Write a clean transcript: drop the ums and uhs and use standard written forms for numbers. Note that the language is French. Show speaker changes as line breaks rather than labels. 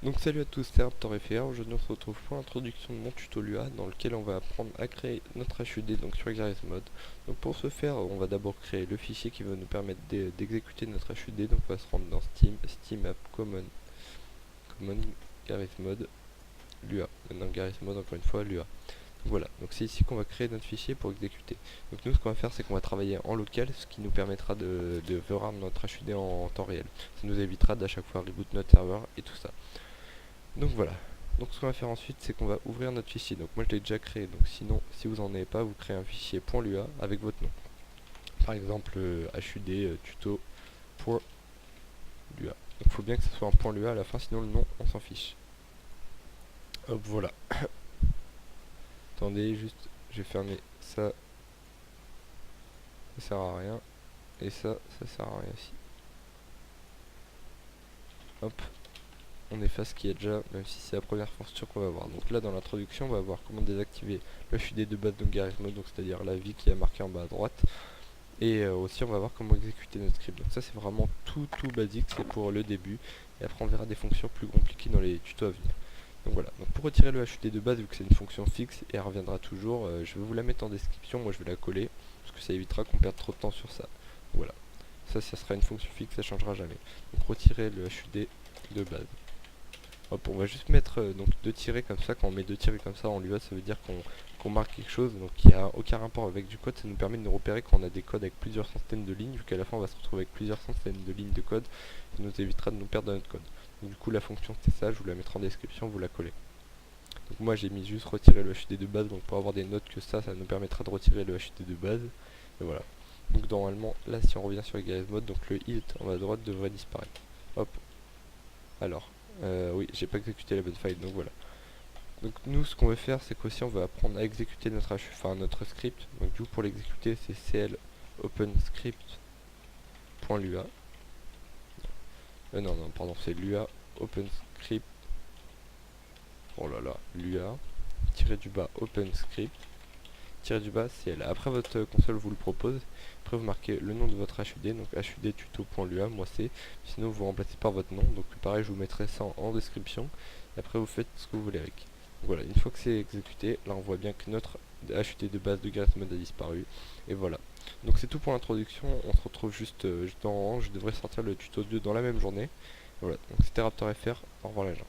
Donc salut à tous, c'est RaptorFR. Aujourd'hui on se retrouve pour l'introduction de mon tuto Lua dans lequel on va apprendre à créer notre HUD donc sur XRSMod. Donc pour ce faire, on va d'abord créer le fichier qui va nous permettre d'exécuter notre HUD. Donc on va se rendre dans Steam App Common GarageMod Lua. Dans GarageMod encore une fois Lua. Voilà, donc c'est ici qu'on va créer notre fichier pour exécuter. Donc nous ce qu'on va faire c'est qu'on va travailler en local, ce qui nous permettra de rendre notre HUD en temps réel. Ça nous évitera d'à chaque fois reboot notre serveur et tout ça. Donc voilà. Donc ce qu'on va faire ensuite c'est qu'on va ouvrir notre fichier. Donc moi je l'ai déjà créé, donc sinon si vous n'en avez pas, vous créez un fichier .lua avec votre nom. Par exemple HUD tuto.lua. Donc il faut bien que ce soit un .lua à la fin, sinon le nom on s'en fiche. Hop voilà. Attendez juste, je vais fermer ça, ça sert à rien. Et ça sert à rien aussi. Hop, on efface ce qu'il y a déjà, même si c'est la première fonction qu'on va voir. Donc là dans l'introduction on va voir comment désactiver le HUD de base de GarageMod, donc c'est-à-dire la vie qui est marquée en bas à droite. Et aussi on va voir comment exécuter notre script. Donc ça c'est vraiment tout basique, c'est pour le début. Et après on verra des fonctions plus compliquées dans les tutos à venir. Donc voilà, donc pour retirer le HUD de base, vu que c'est une fonction fixe et elle reviendra toujours, je vais vous la mettre en description, moi je vais la coller, parce que ça évitera qu'on perde trop de temps sur ça. Donc voilà, ça sera une fonction fixe, ça changera jamais. Donc retirer le HUD de base. Hop, on va juste mettre donc deux tirets comme ça. Quand on met deux tirets comme ça en Lua, ça veut dire qu'on marque quelque chose, donc qui a aucun rapport avec du code. Ça nous permet de nous repérer quand on a des codes avec plusieurs centaines de lignes, vu qu'à la fin on va se retrouver avec plusieurs centaines de lignes de code. Ça nous évitera de nous perdre dans notre code. Donc, du coup la fonction c'est ça, je vous la mettrai en description, vous la collez. Donc moi j'ai mis juste retirer le HUD de base, donc pour avoir des notes que ça nous permettra de retirer le HUD de base. Et voilà. Donc normalement là si on revient sur XRSMod, donc le hit en bas à droite devrait disparaître. Hop. Alors, oui, j'ai pas exécuté la bonne file, donc voilà. Donc nous, ce qu'on veut faire, c'est qu'aussi on va apprendre à exécuter notre script. Donc du coup, pour l'exécuter, c'est cl OpenScript.lua. Non, pardon, c'est lua OpenScript. Oh là là, lua tiré du bas OpenScript tiré du bas cl. Après votre console vous le propose. Après vous marquez le nom de votre HUD, donc HUD tuto.lua, moi c'est. Sinon vous remplacez par votre nom. Donc pareil, je vous mettrai ça en description. Et après vous faites ce que vous voulez avec. Donc voilà, une fois que c'est exécuté, là on voit bien que notre HUD de base de GarageMod a disparu. Et voilà. Donc c'est tout pour l'introduction. On se retrouve juste dans je devrais sortir le tuto 2 dans la même journée. Voilà, donc c'était RaptorFR. Au revoir les gens.